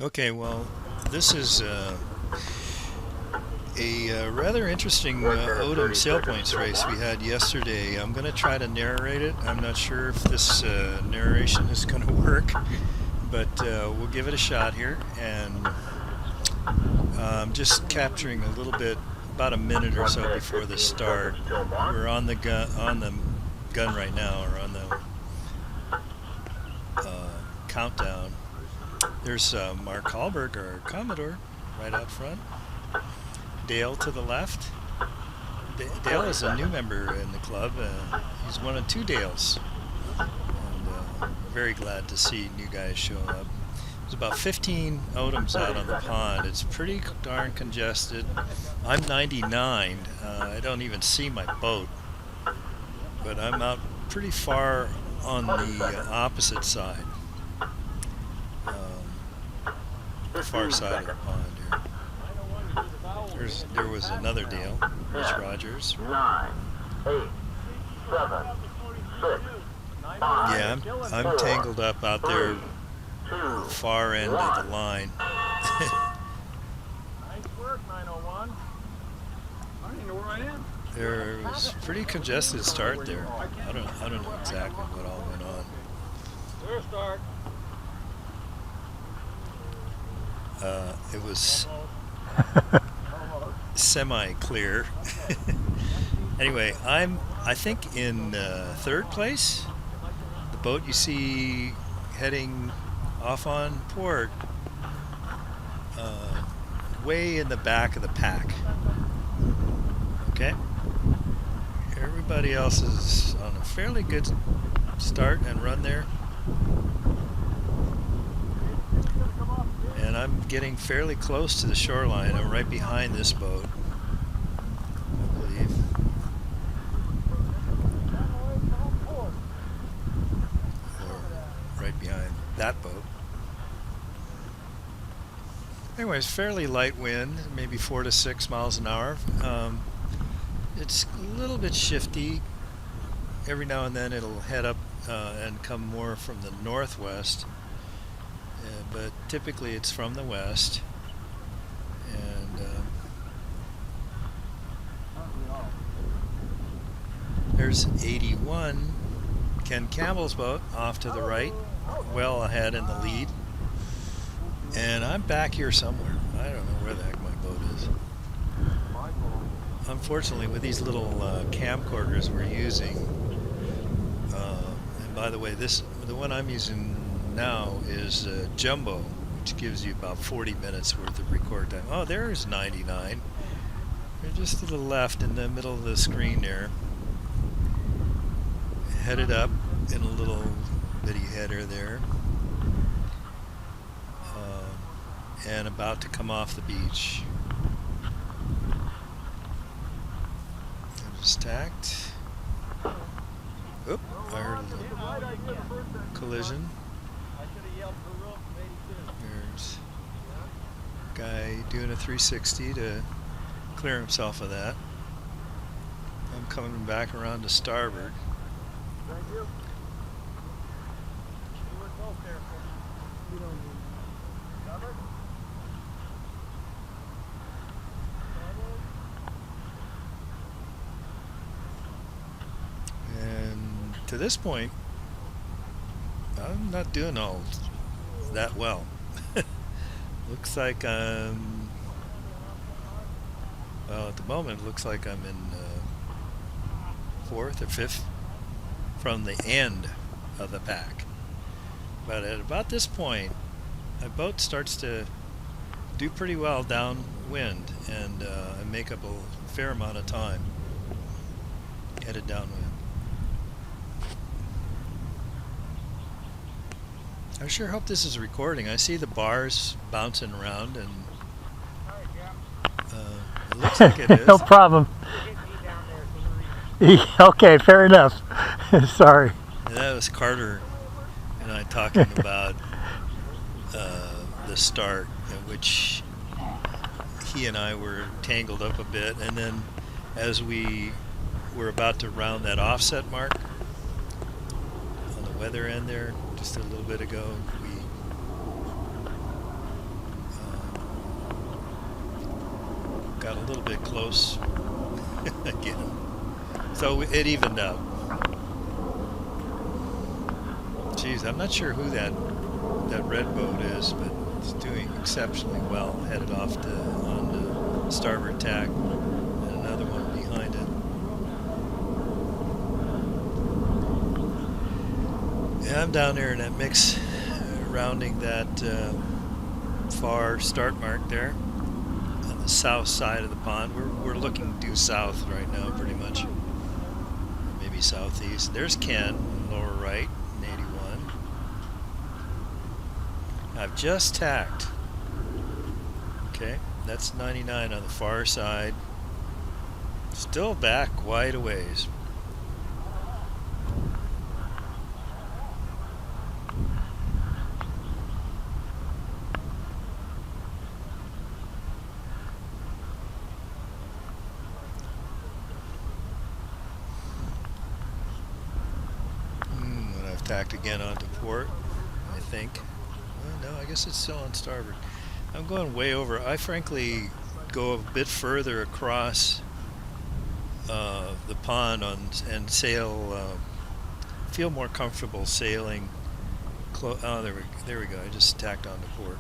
Okay, well, this is a rather interesting ODOM sail points race we had yesterday. I'm going to try to narrate it. I'm not sure if this narration is going to work, but we'll give it a shot here. And I'm just capturing a little bit, about a minute or so before the start. We're on the gun right now, or on the countdown. There's Mark Hallberg, our Commodore, right out front. Dale to the left. Dale is a new member in the club. He's one of two Dales. And very glad to see new guys show up. There's about 15 ODOMs out on the pond. It's pretty darn congested. I'm 99. I don't even see my boat. But I'm out pretty far on the opposite side. The far side of the pond here. There was another Dale, Rich Rogers. 9, 8, 7, 6, 5. Yeah, I'm tangled up out there, far end of the line. Nice work, 901. I don't even know where I am. There was a pretty congested start there. I don't know exactly what all went on. Clear start. It was semi-clear. Anyway, I think in third place. The boat you see heading off on port, way in the back of the pack. Okay. Everybody else is on a fairly good start and run there. And I'm getting fairly close to the shoreline. I'm right behind this boat, I believe. Or right behind that boat. Anyways, fairly light wind, maybe 4 to 6 miles an hour. It's a little bit shifty. Every now and then it'll head up and come more from the northwest. But typically it's from the west, and there's 81, Ken Campbell's boat off to the right, well ahead in the lead, and I'm back here somewhere. I don't know where the heck my boat is. Unfortunately, with these little camcorders we're using, and by the way, the one I'm using now is Jumbo, which gives you about 40 minutes worth of record time. Oh, there's 99. They're just to the left in the middle of the screen there. Headed up in a little bitty header there. And about to come off the beach. Just tacked. Oop, I heard a little collision. There's a guy doing a 360 to clear himself of that. I'm coming back around to starboard. Thank you. You were close there, sir. You don't need covered? And to this point, I'm not doing all that well. Looks like I'm, well, at the moment it looks like I'm in fourth or fifth from the end of the pack. But at about this point, my boat starts to do pretty well downwind, and I make up a fair amount of time headed downwind. I sure hope this is recording. I see the bars bouncing around, and it looks like it is. No problem. Okay, fair enough. Sorry. And that was Carter and I talking about the start, at which he and I were tangled up a bit, and then as we were about to round that offset mark on the weather end there, just a little bit ago, got a little bit close again. So it evened out. Geez, I'm not sure who that red boat is, but it's doing exceptionally well. Headed off on the starboard tack, and another one behind it. Yeah, I'm down there in that mix, rounding that far start mark there on the south side of the pond. We're looking due south right now, pretty much. Maybe southeast. There's Ken, lower right, 81. I've just tacked. Okay, that's 99 on the far side. Still back quite a ways. And I've tacked again onto port, I think. No, I guess it's still on starboard. I'm going way over. I frankly go a bit further across the pond and sail. Feel more comfortable sailing. Oh, there we go. I just tacked onto port.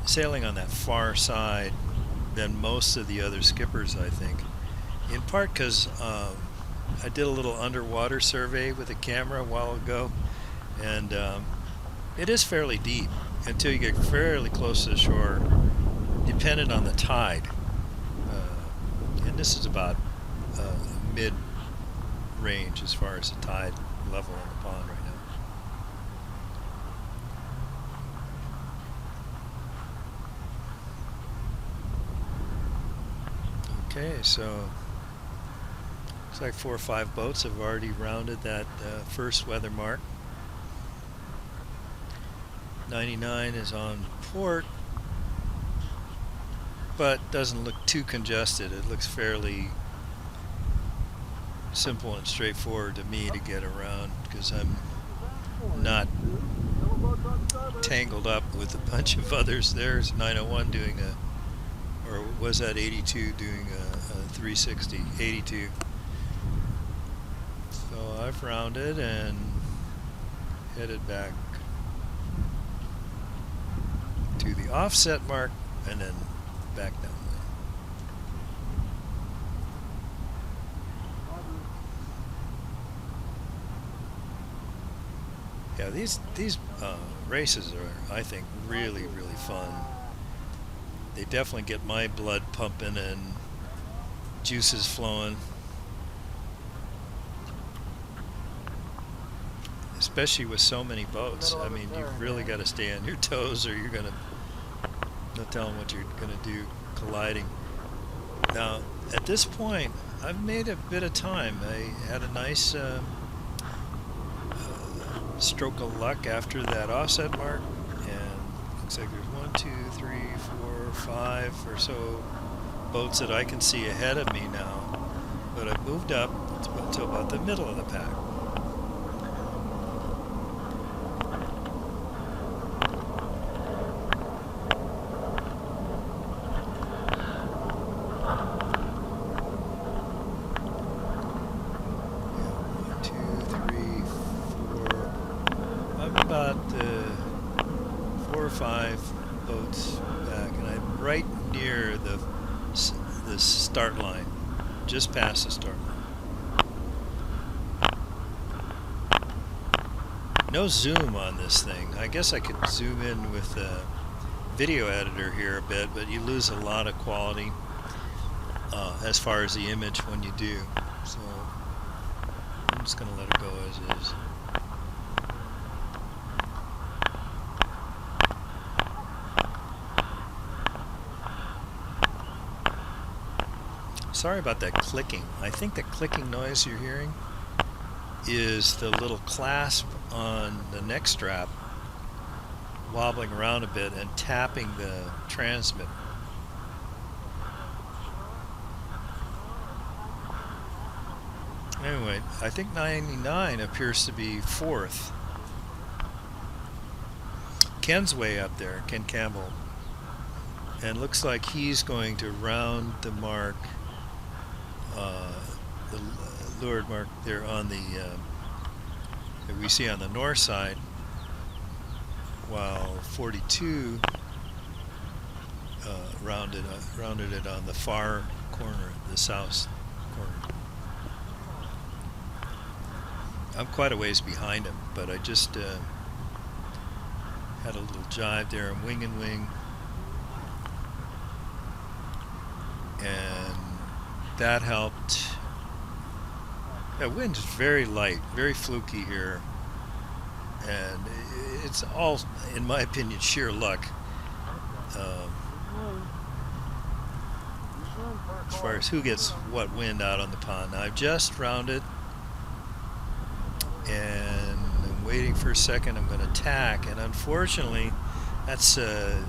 Sailing on that far side than most of the other skippers, I think. In part because I did a little underwater survey with a camera a while ago, and it is fairly deep until you get fairly close to the shore, dependent on the tide. And this is about mid-range as far as the tide level in the pond right now. Okay, so looks like 4 or 5 boats have already rounded that first weather mark. 99 is on port, but doesn't look too congested. It looks fairly simple and straightforward to me to get around because I'm not tangled up with a bunch of others. There's 901 doing or was that 82 doing a 360? 82. So I've rounded and headed back to the offset mark and then back down there. Yeah, these races are, I think, really fun. They definitely get my blood pumping and juices flowing. Especially with so many boats. I mean, you've really got to stay on your toes or you're going to, no telling what you're going to do colliding. Now, at this point, I've made a bit of time. I had a nice stroke of luck after that offset mark, and looks like there's 1, 2, 3, 4, 5 or so boats that I can see ahead of me now, but I've moved up to about the middle of the pack. About 4 or 5 boats back, and I'm right near the start line, just past the start line. No zoom on this thing. I guess I could zoom in with a video editor here a bit, but you lose a lot of quality as far as the image when you do. So I'm just going to let it go as is. Sorry about that clicking. I think the clicking noise you're hearing is the little clasp on the neck strap wobbling around a bit and tapping the transmitter. Anyway, I think 99 appears to be 4th. Ken's way up there, Ken Campbell. and looks like he's going to round the mark, the leeward mark there on the that we see on the north side, while 42 rounded it on the far corner, the south corner. I'm quite a ways behind him, but I just had a little jive there. I'm wing and wing, and that helped. The wind is very light, very fluky here, and it's all, in my opinion, sheer luck. As far as who gets what wind out on the pond. Now I've just rounded, and I'm waiting for a second. I'm going to tack, and unfortunately, that's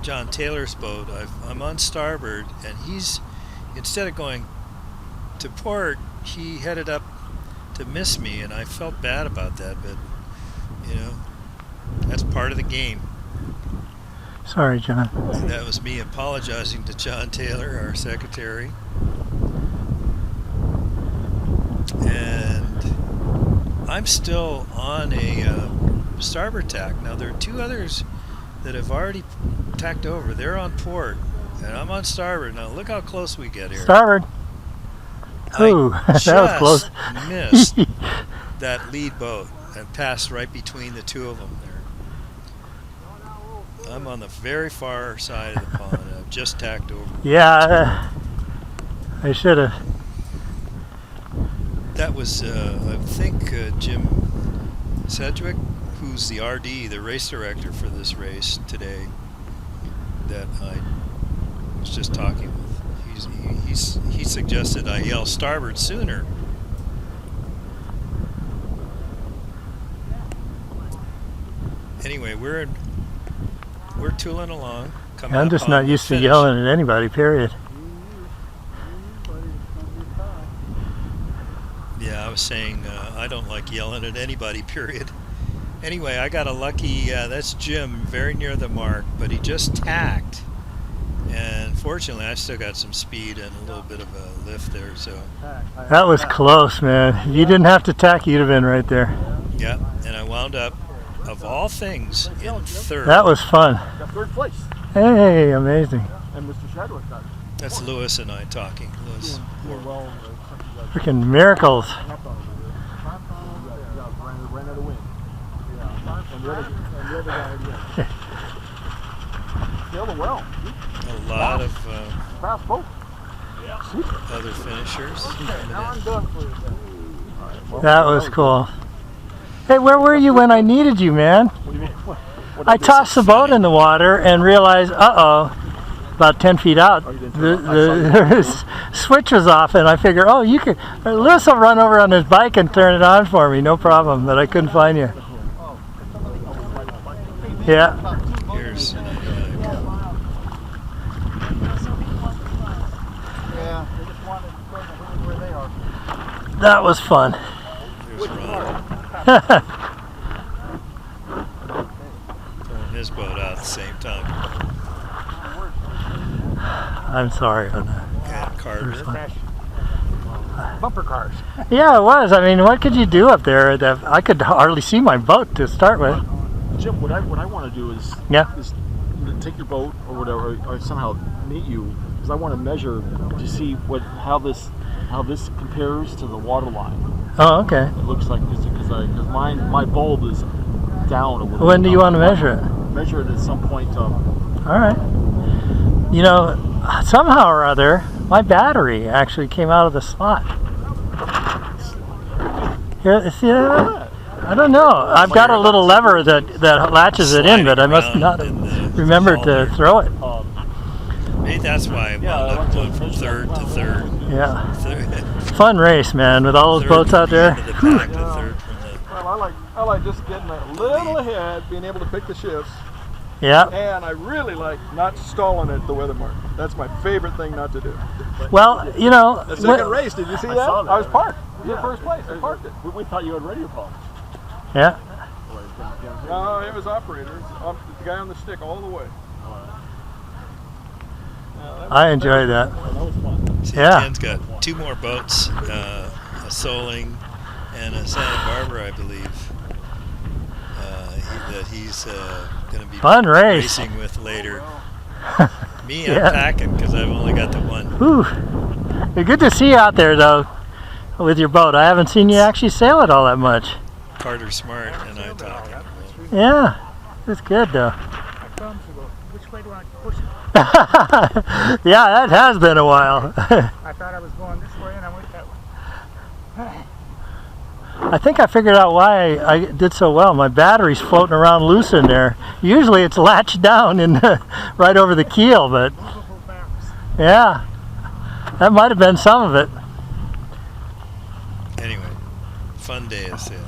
John Taylor's boat. I'm on starboard, and he's, instead of going to port, he headed up to miss me, and I felt bad about that, but you know, that's part of the game. Sorry, John. That was me apologizing to John Taylor, our secretary. And I'm still on a starboard tack. Now there are two others that have already tacked over. They're on port, and I'm on starboard. Now look how close we get here. Starboard. Ooh, that was close. Missed that lead boat and passed right between the two of them there. I'm on the very far side of the pond. I've just tacked over. Yeah, I should have. That was, I think, Jim Sedgwick, who's the RD, the race director for this race today, that I was just talking with. He suggested I yell starboard sooner. Anyway, we're tooling along. I'm just not used to yelling at anybody, period. Yeah, I was saying I don't like yelling at anybody, period. Anyway, I got a lucky, that's Jim, very near the mark, but he just tacked. And fortunately, I still got some speed and a little bit of a lift there, so. That was close, man. You didn't have to tack, you'd have been right there. Yeah, and I wound up, of all things, in third. That was fun. Got third place. Hey, amazing. And Mr. Shadwick got That's Lewis and I talking. Lewis. doing well. Freaking miracles. Ran out of wind. Yeah. And the other guy again. Sailed it well. A lot of Fast boat. other finishers. Now I'm done for you. That was cool. Hey, where were you when I needed you, man? What do you mean? I tossed the boat in the water and realized, about 10 feet out, the switch was off, and I figured, you could, Lewis will run over on his bike and turn it on for me, no problem, but I couldn't find you. Yeah. Here's Yeah, they just wanted to go where they are. That was fun. There's Ron. Throwing his boat out at the same time. I'm sorry on that. And Carter. Bumper cars. Yeah, it was. I mean, what could you do up there? I could hardly see my boat to start with. Jim, what I want to do is take your boat or whatever, or somehow meet you, because I want to measure to see how this compares to the water line. Oh, okay. It looks like because my bulb is down a little. When do you want to measure it? Measure it at some point. All right. You know, somehow or other, my battery actually came out of the slot. Here, see that? I don't know. I've got a little lever that latches it in, but I must not remember to throw it. Maybe that's why I wound up going from third to third. Yeah. Fun race, man, with all those boats out there. Well, I like just getting a little ahead, being able to pick the shifts. Yeah. And I really like not stalling at the weather mark. That's my favorite thing not to do. Well, you know. The second race, did you see that? I was parked. You were first place. I parked it. We thought you had radio problems. Yeah. No, it was operator. The guy on the stick all the way. I enjoy that. That was fun. See, Yeah. Ken's got 2 more boats, a Soling and a Santa Barbara, I believe, that he's going to be Fun race. racing with later. Me, Yeah. I'm packing because I've only got the 1. Whew. It's good to see you out there, though, with your boat. I haven't seen you actually sail it all that much. Carter Smart and I talking. Yeah, it's good, though. Which way do I push it? Yeah, that has been a while. I thought I was going this way and I went that way. I think I figured out why I did so well. My battery's floating around loose in there. Usually it's latched down in right over the keel, but Movable barrels. yeah, that might have been some of it. Anyway, fun day of sailing.